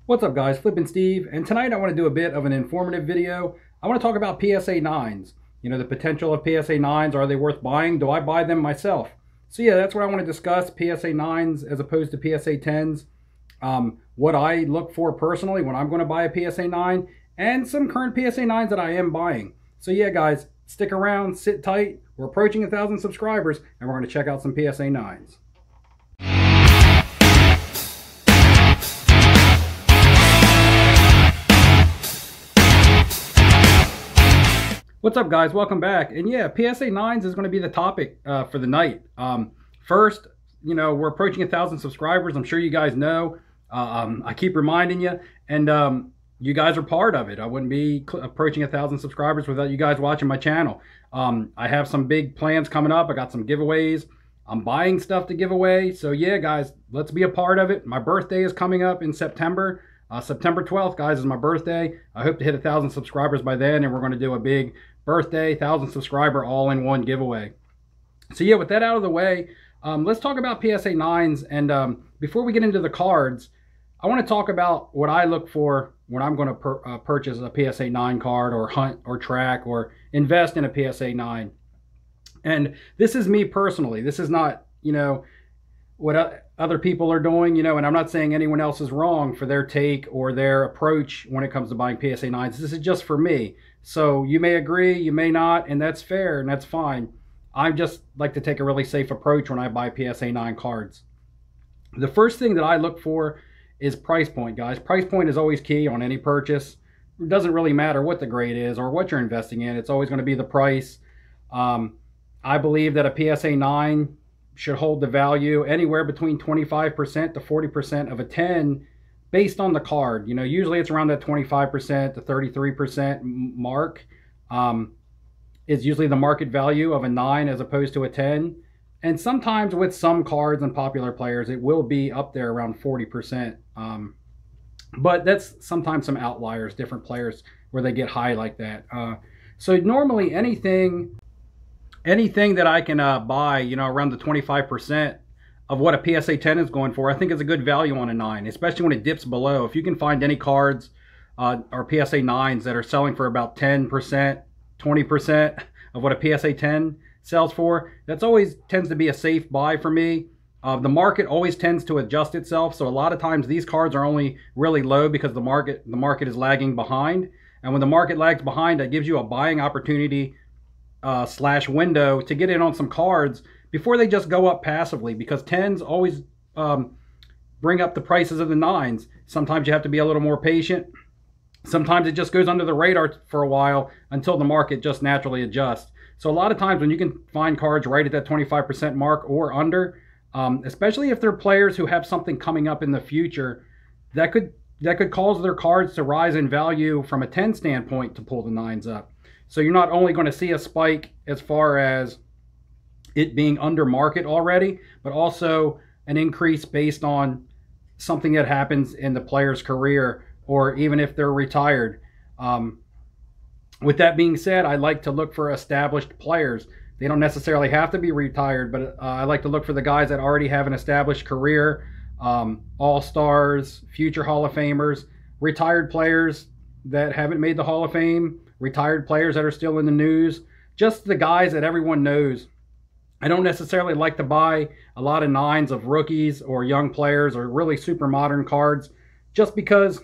What's up guys, Flippin' Steve, and tonight I want to do a bit of an informative video. I want to talk about PSA 9s. You know, the potential of PSA 9s, are they worth buying? Do I buy them myself? So yeah, that's what I want to discuss, PSA 9s as opposed to PSA 10s. What I look for personally when I'm going to buy a PSA 9, and some current PSA 9s that I am buying. So yeah guys, stick around, sit tight. We're approaching 1,000 subscribers, and we're going to check out some PSA 9s. What's up guys, welcome back. And yeah, PSA 9s is going to be the topic for the night. First, you know, we're approaching 1,000 subscribers. I'm sure you guys know. I keep reminding you, and you guys are part of it. I wouldn't be approaching 1,000 subscribers without you guys watching my channel. I have some big plans coming up. I got some giveaways. I'm buying stuff to give away. So yeah guys, let's be a part of it. My birthday is coming up in September. September 12th, guys, is my birthday. I hope to hit 1,000 subscribers by then, and we're going to do a big birthday, 1,000 subscriber, all-in-one giveaway. So yeah, with that out of the way, let's talk about PSA 9s. And before we get into the cards, I want to talk about what I look for when I'm going to purchase a PSA 9 card, or hunt, or track, or invest in a PSA 9. And this is me personally. This is not, you know, what other people are doing, you know, and I'm not saying anyone else is wrong for their take or their approach when it comes to buying PSA 9s. This is just for me. So you may agree, you may not, and that's fair and that's fine. I just like to take a really safe approach when I buy PSA 9 cards. The first thing that I look for is price point, guys. Price point is always key on any purchase. It doesn't really matter what the grade is or what you're investing in. It's always going to be the price. I believe that a PSA 9 should hold the value anywhere between 25% to 40% of a 10 based on the card. You know, usually it's around that 25% to 33% mark is usually the market value of a 9 as opposed to a 10. And sometimes with some cards and popular players, it will be up there around 40%. But that's sometimes some outliers, different players where they get high like that. So normally anything that I can buy, you know, around the 25% of what a PSA 10 is going for, I think is a good value on a 9, especially when it dips below. If you can find any cards or PSA 9s that are selling for about 10%, 20% of what a PSA 10 sells for, that's always tends to be a safe buy for me. The market always tends to adjust itself, so a lot of times these cards are only really low because the market is lagging behind. And when the market lags behind, that gives you a buying opportunity slash window to get in on some cards before they just go up passively, because 10s always bring up the prices of the 9s. Sometimes you have to be a little more patient. Sometimes it just goes under the radar for a while until the market just naturally adjusts. So a lot of times when you can find cards right at that 25% mark or under, especially if they're players who have something coming up in the future, that could cause their cards to rise in value from a 10 standpoint to pull the 9s up. So you're not only going to see a spike as far as it being under market already, but also an increase based on something that happens in the player's career, or even if they're retired. With that being said, I like to look for established players. They don't necessarily have to be retired, but I like to look for the guys that already have an established career, all-stars, future Hall of Famers, retired players that haven't made the Hall of Fame, retired players that are still in the news, just the guys that everyone knows. I don't necessarily like to buy a lot of 9s of rookies or young players or really super modern cards, just because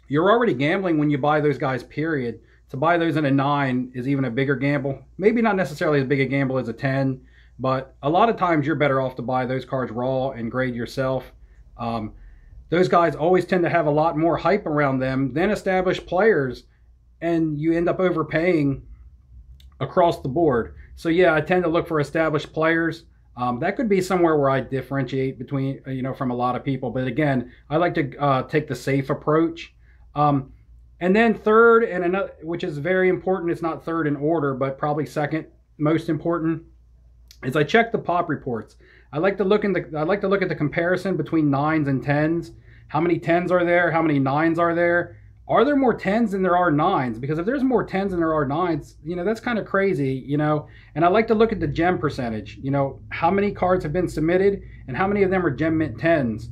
you're already gambling when you buy those guys, period. To buy those in a 9 is even a bigger gamble. Maybe not necessarily as big a gamble as a 10, but a lot of times you're better off to buy those cards raw and grade yourself. Those guys always tend to have a lot more hype around them than established players, and you end up overpaying across the board. So yeah, I tend to look for established players. That could be somewhere where I differentiate between, you know, from a lot of people. But again, I like to take the safe approach. And then third, and another, which is very important, it's not third in order, but probably second most important, is I check the pop reports. I like to look at the comparison between 9s and 10s. How many 10s are there? How many 9s are there? Are there more 10s than there are 9s? Because if there's more 10s than there are 9s, you know, that's kind of crazy, you know. And I like to look at the gem percentage. You know, how many cards have been submitted and how many of them are gem mint 10s.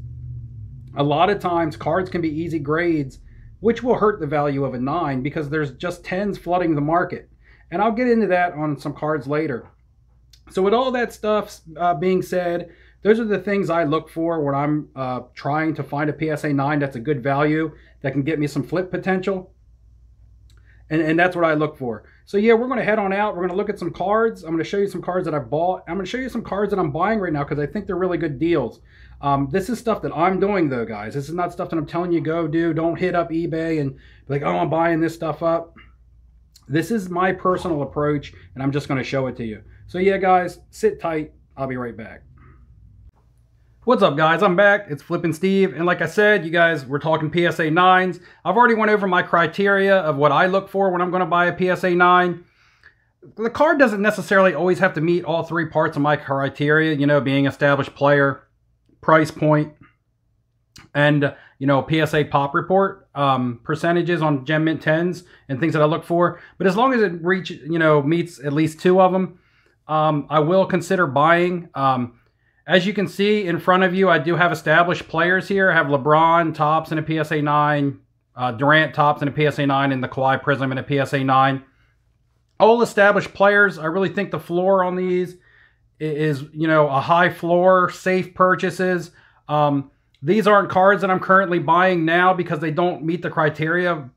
A lot of times cards can be easy grades, which will hurt the value of a 9 because there's just 10s flooding the market. And I'll get into that on some cards later. So with all that stuff being said, those are the things I look for when I'm trying to find a PSA 9 that's a good value, that can get me some flip potential. And that's what I look for. So yeah, we're going to head on out. We're going to look at some cards. I'm going to show you some cards that I've bought. I'm going to show you some cards that I'm buying right now because I think they're really good deals. This is stuff that I'm doing though, guys. This is not stuff that I'm telling you go do. Don't hit up eBay and be like, oh, I'm buying this stuff up. This is my personal approach, and I'm just going to show it to you. So yeah, guys, sit tight. I'll be right back. What's up, guys? I'm back. It's Flippin' Steve, and like I said, you guys, we're talking PSA 9s. I've already went over my criteria of what I look for when I'm going to buy a PSA 9. The card doesn't necessarily always have to meet all three parts of my criteria, you know, being established player, price point, and, you know, PSA pop report, percentages on Gem Mint 10s and things that I look for. But as long as it meets at least two of them, I will consider buying. As you can see in front of you, I do have established players here. I have LeBron tops in a PSA 9, Durant tops in a PSA 9, and the Kawhi Prism in a PSA 9. All established players. I really think the floor on these is, you know, a high floor, safe purchases. These aren't cards that I'm currently buying now because they don't meet the criteria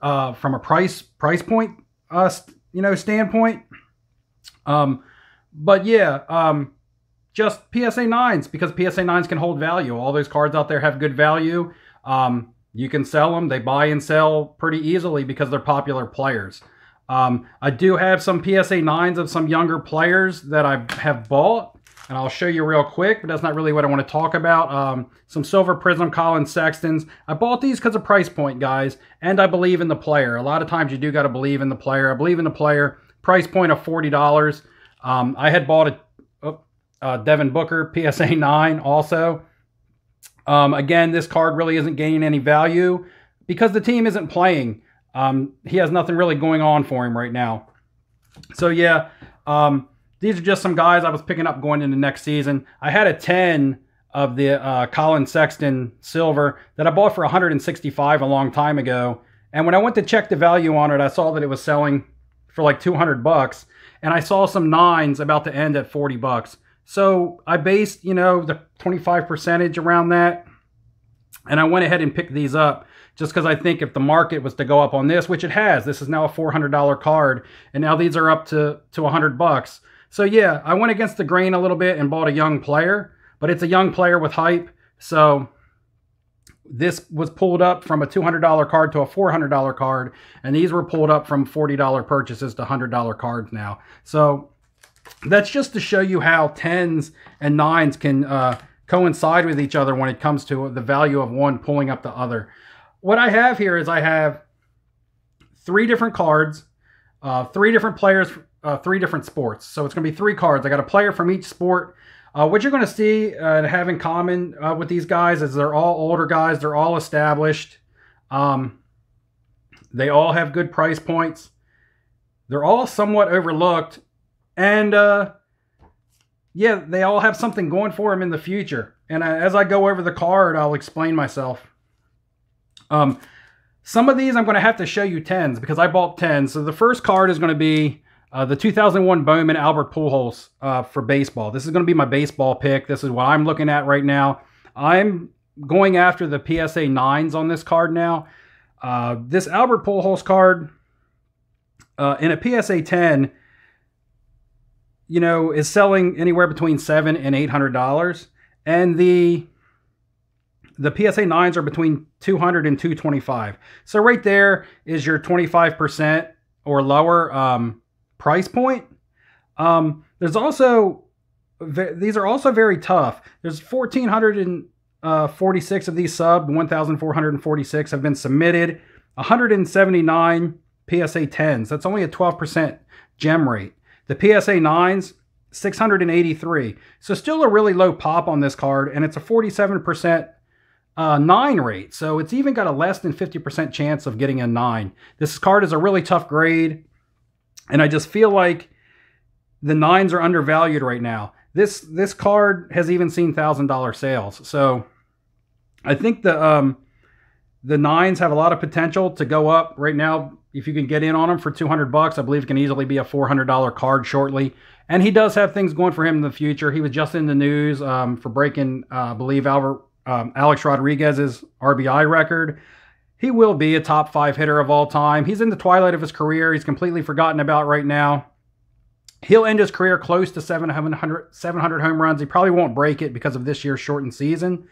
from a price point, standpoint. But yeah, just PSA 9s, because PSA 9s can hold value. All those cards out there have good value. You can sell them. They buy and sell pretty easily because they're popular players. I do have some PSA 9s of some younger players that I have bought, and I'll show you real quick, but that's not really what I want to talk about. Some Silver Prism Collin Sextons. I bought these because of price point, guys, and I believe in the player. A lot of times you do got to believe in the player. I believe in the player. Price point of $40. I had bought a Devin Booker PSA 9 also. Again, this card really isn't gaining any value because the team isn't playing. He has nothing really going on for him right now. So yeah, these are just some guys I was picking up going into next season. I had a 10 of the Collin Sexton Silver that I bought for $165 a long time ago. And when I went to check the value on it, I saw that it was selling for like $200. And I saw some 9s about to end at $40. So I based, you know, the 25% around that. And I went ahead and picked these up just because I think if the market was to go up on this, which it has, this is now a $400 card. And now these are up to $100. So yeah, I went against the grain a little bit and bought a young player. But it's a young player with hype. So this was pulled up from a $200 card to a $400 card. And these were pulled up from $40 purchases to $100 cards now. So that's just to show you how 10s and 9s can coincide with each other when it comes to the value of one pulling up the other. What I have here is I have 3 different cards, 3 different players, 3 different sports. So it's going to be 3 cards. I got a player from each sport. What you're going to see and have in common with these guys is they're all older guys. They're all established. They all have good price points. They're all somewhat overlooked. And, yeah, they all have something going for them in the future. And as I go over the card, I'll explain myself. Some of these I'm going to have to show you 10s because I bought 10s. So the first card is going to be the 2001 Bowman Albert Pujols for baseball. This is going to be my baseball pick. This is what I'm looking at right now. I'm going after the PSA 9s on this card now. This Albert Pujols card in a PSA 10, you know, is selling anywhere between $700 and $800. And the PSA 9s are between $200 and $225. So right there is your 25% or lower price point. There's also, these are also very tough. There's 1,446 of these subbed, 1,446 have been submitted, 179 PSA 10s. That's only a 12% gem rate. The PSA 9s, 683. So still a really low pop on this card, and it's a 47% 9 rate. So it's even got a less than 50% chance of getting a 9. This card is a really tough grade, and I just feel like the 9s are undervalued right now. This card has even seen $1,000 sales. So I think the nines have a lot of potential to go up right now. If you can get in on them for $200, I believe it can easily be a $400 card shortly. And he does have things going for him in the future. He was just in the news for breaking, I believe, Alex Rodriguez's RBI record. He will be a top 5 hitter of all time. He's in the twilight of his career. He's completely forgotten about right now. He'll end his career close to 700 home runs. He probably won't break it because of this year's shortened season.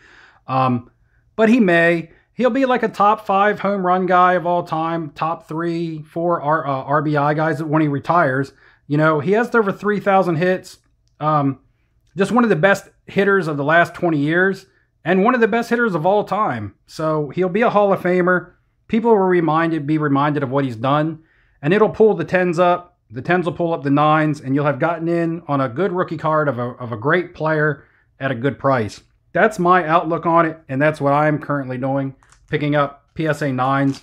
But he may. He'll be like a top 5 home run guy of all time, top 3, 4 RBI guys when he retires. You know, he has over 3,000 hits. Just one of the best hitters of the last 20 years and one of the best hitters of all time. So he'll be a Hall of Famer. People will be reminded of what he's done, and it'll pull the 10s up. The 10s will pull up the 9s, and you'll have gotten in on a good rookie card of a great player at a good price. That's my outlook on it, and that's what I'm currently doing, picking up PSA 9s.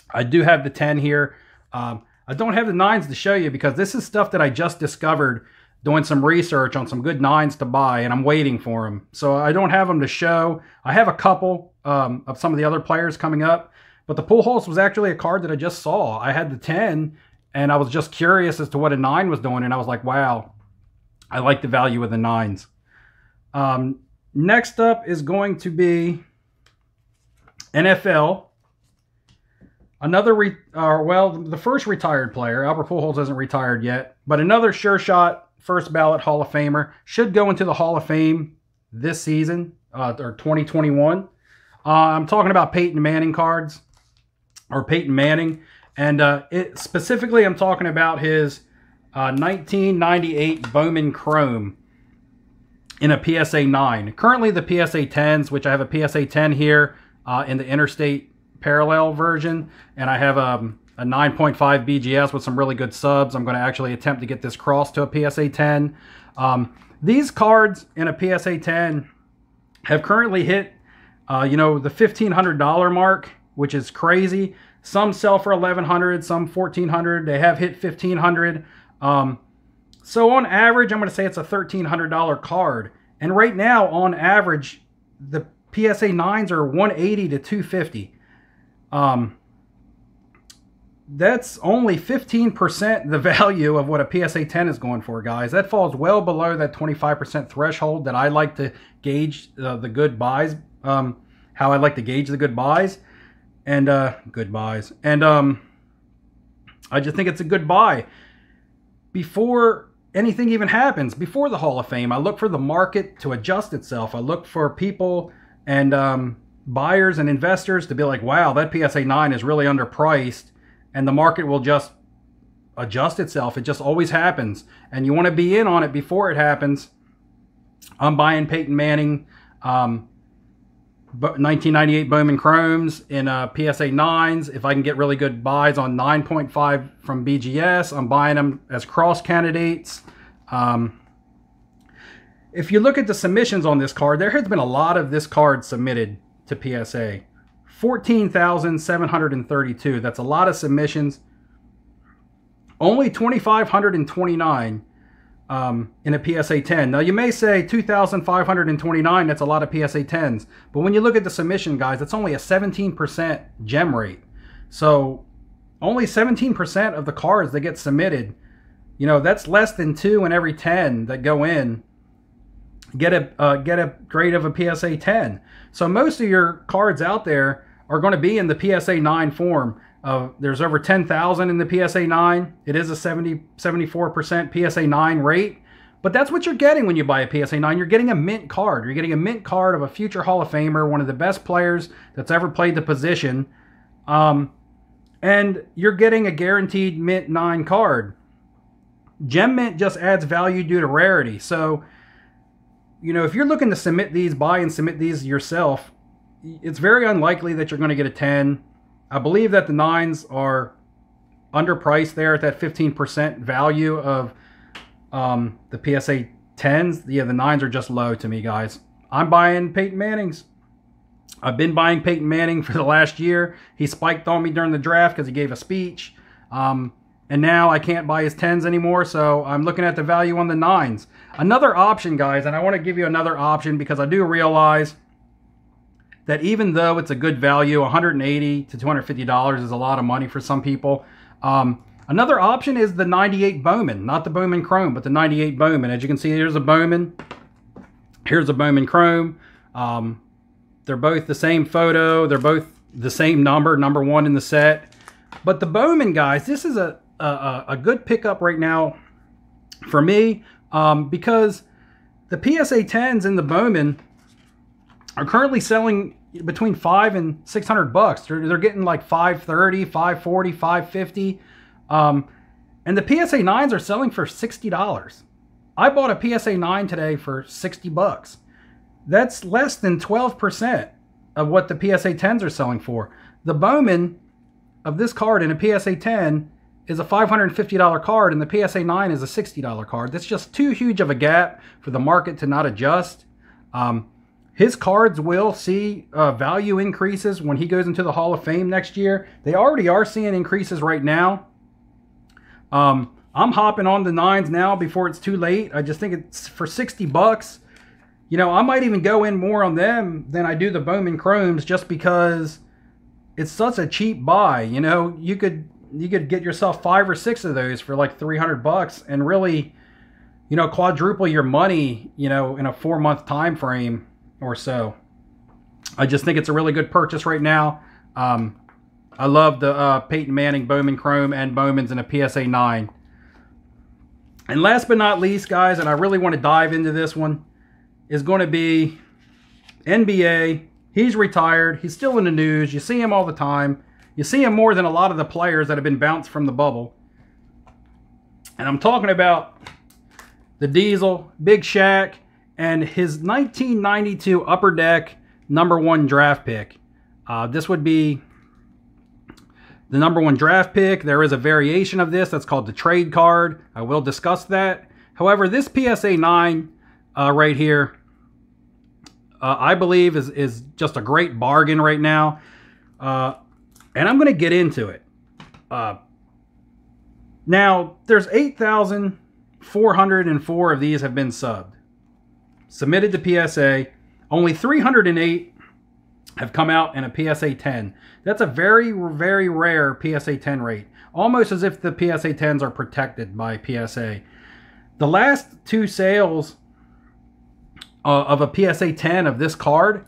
I do have the 10 here. I don't have the 9s to show you because this is stuff that I just discovered doing some research on some good 9s to buy, and I'm waiting for them. So I don't have them to show. I have a couple of some of the other players coming up, but the Pujols was actually a card that I just saw. I had the 10, and I was just curious as to what a 9 was doing, and I was like, wow, I like the value of the 9s. Next up is going to be NFL. The first retired player. Albert Pujols isn't retired yet, but another sure shot first ballot Hall of Famer. Should go into the Hall of Fame this season, or 2021. I'm talking about Peyton Manning cards, or Peyton Manning. And specifically, I'm talking about his 1998 Bowman Chrome in a PSA 9. Currently, the PSA 10s, which I have a PSA 10 here in the Interstate Parallel version, and I have a 9.5 BGS with some really good subs. I'm going to actually attempt to get this crossed to a PSA 10. These cards in a PSA 10 have currently hit, the $1,500 mark, which is crazy. Some sell for $1,100, some $1,400. They have hit $1,500. So on average, I'm going to say it's a $1,300 card. And right now, on average, the PSA 9s are $180 to $250. That's only 15% the value of what a PSA 10 is going for, guys. That falls well below that 25% threshold that I like to gauge the good buys, how I like to gauge the good buys. And good buys. And I just think it's a good buy. Before anything even happens, before the Hall of Fame, I look for the market to adjust itself. I look for people and buyers and investors to be like, wow, that PSA 9 is really underpriced, and the market will just adjust itself. It just always happens, and you want to be in on it before it happens. I'm buying Peyton Manning 1998 Bowman Chromes in PSA 9s. If I can get really good buys on 9.5 from BGS, I'm buying them as cross candidates. If you look at the submissions on this card, there has been a lot of this card submitted to PSA. 14,732. That's a lot of submissions. Only 2,529 in a PSA 10. Now, you may say 2,529, that's a lot of PSA 10s. But when you look at the submission, guys, it's only a 17% gem rate. So only 17% of the cards that get submitted, that's less than 2 in every 10 that go in get a grade of a PSA 10. So most of your cards out there are going to be in the PSA 9 form. There's over 10,000 in the PSA 9. It is a 74% PSA 9 rate. But that's what you're getting when you buy a PSA 9. You're getting a mint card. You're getting a mint card of a future Hall of Famer, one of the best players that's ever played the position. And you're getting a guaranteed mint 9 card. Gem Mint just adds value due to rarity. So, if you're looking to buy and submit these yourself, it's very unlikely that you're going to get a 10. I believe that the 9s are underpriced there at that 15% value of the PSA 10s. Yeah, the 9s are just low to me, guys. I'm buying Peyton Manning's. I've been buying Peyton Manning for the last year. He spiked on me during the draft because he gave a speech. And now I can't buy his 10s anymore, so I'm looking at the value on the 9s. Another option, guys, and I want to give you another option because I do realize that even though it's a good value, $180 to $250 is a lot of money for some people. Another option is the 98 Bowman, not the Bowman Chrome, but the 98 Bowman. As you can see, here's a Bowman. Here's a Bowman Chrome. They're both the same photo. They're both the same number 1 in the set. But the Bowman, guys, this is a good pickup right now for me, because the PSA 10s in the Bowman are currently selling between $500 and $600. They're getting like $530, $540, $550. And the PSA 9s are selling for $60. I bought a PSA 9 today for $60. That's less than 12% of what the PSA 10s are selling for. The Bowman of this card in a PSA 10 is a $550 card, and the PSA 9 is a $60 card. That's just too huge of a gap for the market to not adjust. His cards will see value increases when he goes into the Hall of Fame next year. They already are seeing increases right now. I'm hopping on the 9s now before it's too late. I just think it's for $60. You know, I might even go in more on them than I do the Bowman Chromes, just because it's such a cheap buy. You know, you could get yourself 5 or 6 of those for like $300 and really, you know, quadruple your money, you know, in a 4-month time frame or so. I just think it's a really good purchase right now. I love the Peyton Manning Bowman Chrome and Bowman's in a PSA 9. And last but not least, guys, and I really want to dive into this one, is going to be NBA. He's retired. He's still in the news. You see him all the time. You see him more than a lot of the players that have been bounced from the bubble. And I'm talking about the Diesel, Big Shaq, and his 1992 Upper Deck #1 draft pick. This would be the #1 draft pick. There is a variation of this that's called the trade card. I will discuss that. However, this PSA 9 right here, I believe is just a great bargain right now. And I'm going to get into it. Now, there's 8,404 of these have been subbed. Submitted to PSA. Only 308 have come out in a PSA 10. That's a very, very rare PSA 10 rate. Almost as if the PSA 10s are protected by PSA. The last 2 sales of a PSA 10 of this card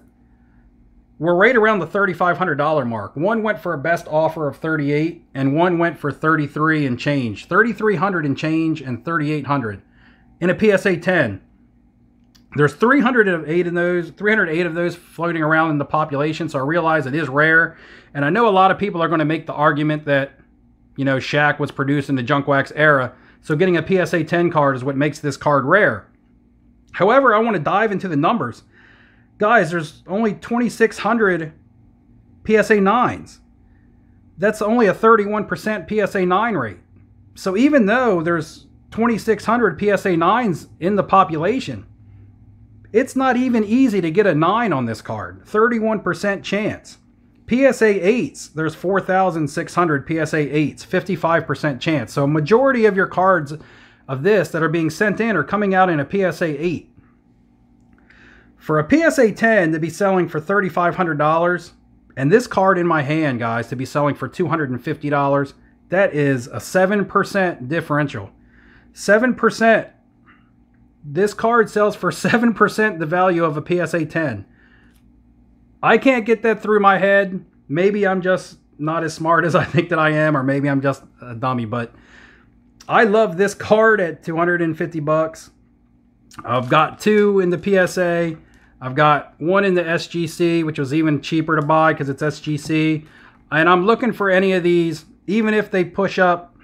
were right around the $3,500 mark. One went for a best offer of $38, and one went for $33 and change. $3,300 and change and $3,800 in a PSA 10. There's 308 of those floating around in the population, so I realize it is rare. And I know a lot of people are going to make the argument that, you know, Shaq was produced in the junk wax era, so getting a PSA 10 card is what makes this card rare. However, I want to dive into the numbers. Guys, there's only 2,600 PSA 9s. That's only a 31% PSA 9 rate. So even though there's 2,600 PSA 9s in the population, it's not even easy to get a 9 on this card. 31% chance. PSA 8s, there's 4,600 PSA 8s, 55% chance. So a majority of your cards of this that are being sent in are coming out in a PSA 8. For a PSA 10 to be selling for $3,500, and this card in my hand, guys, to be selling for $250, that is a 7% differential. 7%. This card sells for 7% the value of a PSA 10. I can't get that through my head. Maybe I'm just not as smart as I think that I am, or maybe I'm just a dummy, but I love this card at $250. I've got 2 in the PSA. I've got 1 in the SGC, which was even cheaper to buy because it's SGC. And I'm looking for any of these, even if they push up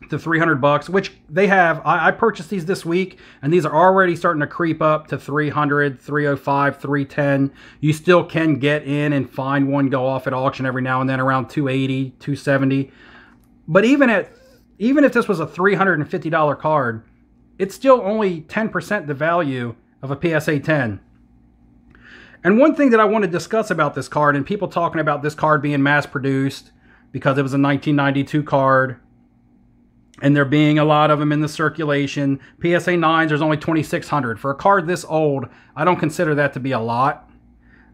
to $300, which they have. I purchased these this week, and these are already starting to creep up to $300, $305, $310. You still can get in and find one go off at auction every now and then around $280, $270. But even if this was a $350 card, it's still only 10% the value of a PSA 10. And one thing that I want to discuss about this card, and people talking about this card being mass-produced because it was a 1992 card, and there being a lot of them in the circulation. PSA 9s, there's only 2,600. For a card this old, I don't consider that to be a lot.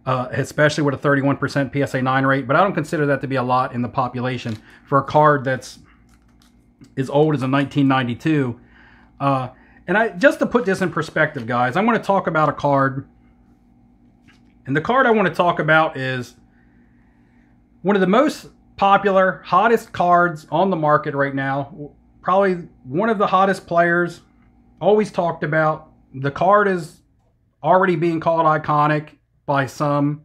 especially with a 31% PSA 9 rate. But I don't consider that to be a lot in the population for a card that's as old as a 1992. And just to put this in perspective, guys, I'm going to talk about a card. And the card I want to talk about is one of the most popular, hottest cards on the market right now. Probably one of the hottest players, always talked about. The card is already being called iconic by some.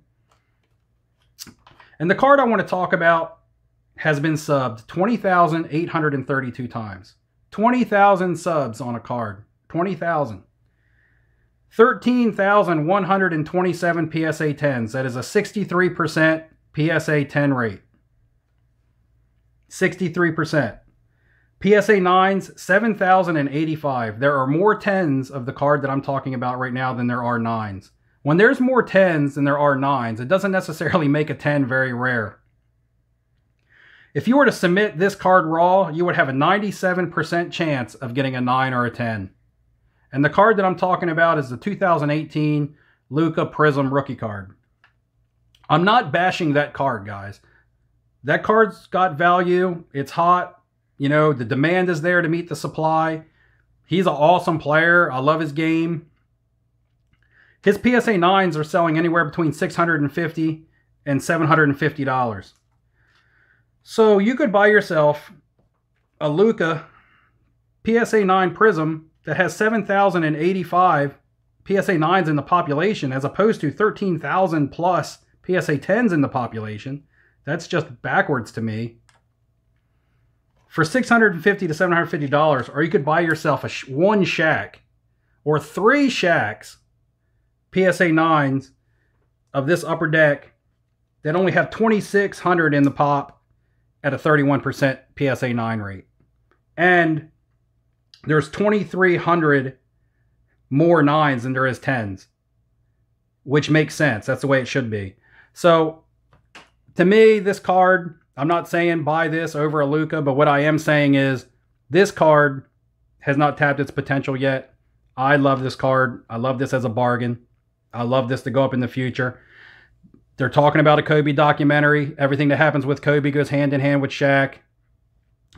And the card I want to talk about has been subbed 20,832 times. 20,000 subs on a card. 20,000. 13,127 PSA 10s. That is a 63% PSA 10 rate. 63%. PSA 9s, 7,085. There are more 10s of the card that I'm talking about right now than there are 9s. When there's more 10s than there are 9s, it doesn't necessarily make a 10 very rare. If you were to submit this card raw, you would have a 97% chance of getting a 9 or a 10. And the card that I'm talking about is the 2018 Luka Prism rookie card. I'm not bashing that card, guys. That card's got value. It's hot. You know, the demand is there to meet the supply. He's an awesome player. I love his game. His PSA 9s are selling anywhere between $650 and $750. So you could buy yourself a Luka PSA 9 Prism that has 7,085 PSA 9s in the population as opposed to 13,000 plus PSA 10s in the population. That's just backwards to me. For $650 to $750, or you could buy yourself one Shaq or 3 Shaqs PSA 9s of this upper deck that only have 2,600 in the pop at a 31% PSA 9 rate. And there's 2,300 more 9s than there is 10s, which makes sense. That's the way it should be. So to me, this card, I'm not saying buy this over a Luka, but what I am saying is this card has not tapped its potential yet. I love this card. I love this as a bargain. I love this to go up in the future. They're talking about a Kobe documentary. Everything that happens with Kobe goes hand in hand with Shaq.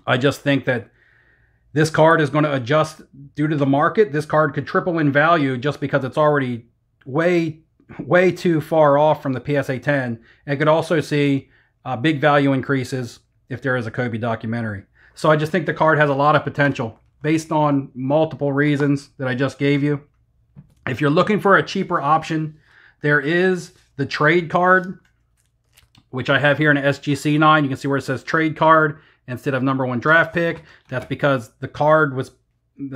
I just think that this card is going to adjust due to the market. This card could triple in value just because it's already way too far off from the PSA 10. And could also see big value increases if there is a Kobe documentary. So I just think the card has a lot of potential based on multiple reasons that I just gave you. If you're looking for a cheaper option, there is the trade card, which I have here in an SGC 9. You can see where it says trade card instead of #1 draft pick. That's because the card was,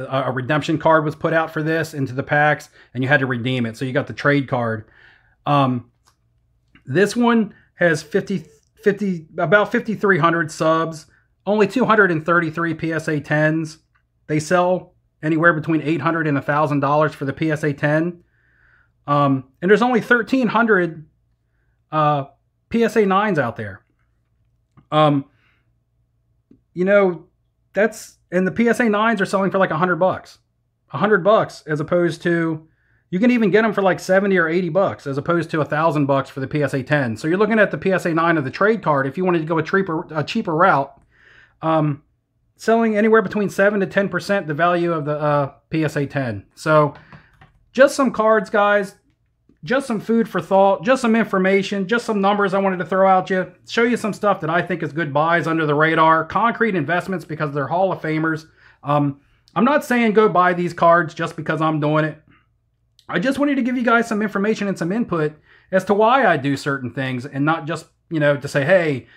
a redemption card was put out for this into the packs, and you had to redeem it. So you got the trade card. This one has about 5,300 subs, only 233 PSA 10s. They sell anywhere between $800 and $1,000 for the PSA 10. And there's only 1,300 PSA 9s out there. You know, and the PSA 9s are selling for like $100. $100 as opposed to, you can even get them for like $70 or $80 as opposed to $1,000 for the PSA 10. So you're looking at the PSA 9 of the trade card. If you wanted to go a cheaper route, selling anywhere between 7 to 10% the value of the PSA 10. So just some cards, guys. Just some food for thought, just some information, just some numbers I wanted to throw at you. Show you some stuff that I think is good buys under the radar. Concrete investments because they're Hall of Famers. I'm not saying go buy these cards just because I'm doing it. I just wanted to give you guys some information and some input as to why I do certain things and not just, you know, to say, hey,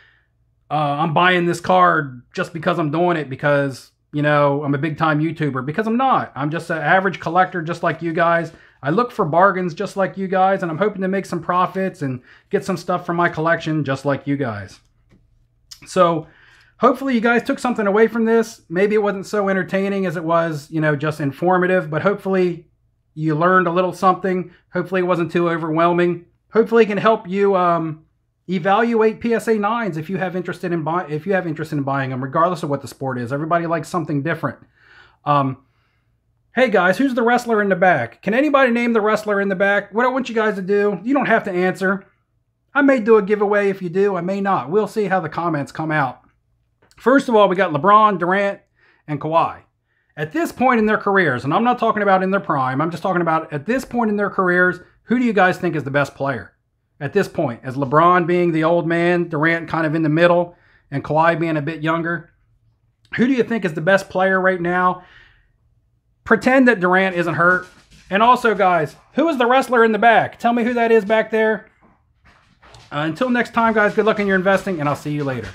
I'm buying this card just because I'm doing it because, you know, I'm a big time YouTuber, because I'm not. I'm just an average collector just like you guys. I look for bargains just like you guys, and I'm hoping to make some profits and get some stuff from my collection just like you guys. So hopefully you guys took something away from this. Maybe it wasn't so entertaining as it was, you know, just informative, but hopefully you learned a little something. Hopefully it wasn't too overwhelming. Hopefully it can help you evaluate PSA 9s if you have interest in buying them, regardless of what the sport is. Everybody likes something different. Hey guys, who's the wrestler in the back? Can anybody name the wrestler in the back? What I want you guys to do, you don't have to answer. I may do a giveaway if you do, I may not. We'll see how the comments come out. First of all, we got LeBron, Durant, and Kawhi. At this point in their careers, and I'm not talking about in their prime, I'm just talking about at this point in their careers, who do you guys think is the best player? At this point, as LeBron being the old man, Durant kind of in the middle, and Kawhi being a bit younger. Who do you think is the best player right now? Pretend that Durant isn't hurt. And also, guys, who is the wrestler in the back? Tell me who that is back there. Until next time, guys, good luck in your investing, and I'll see you later.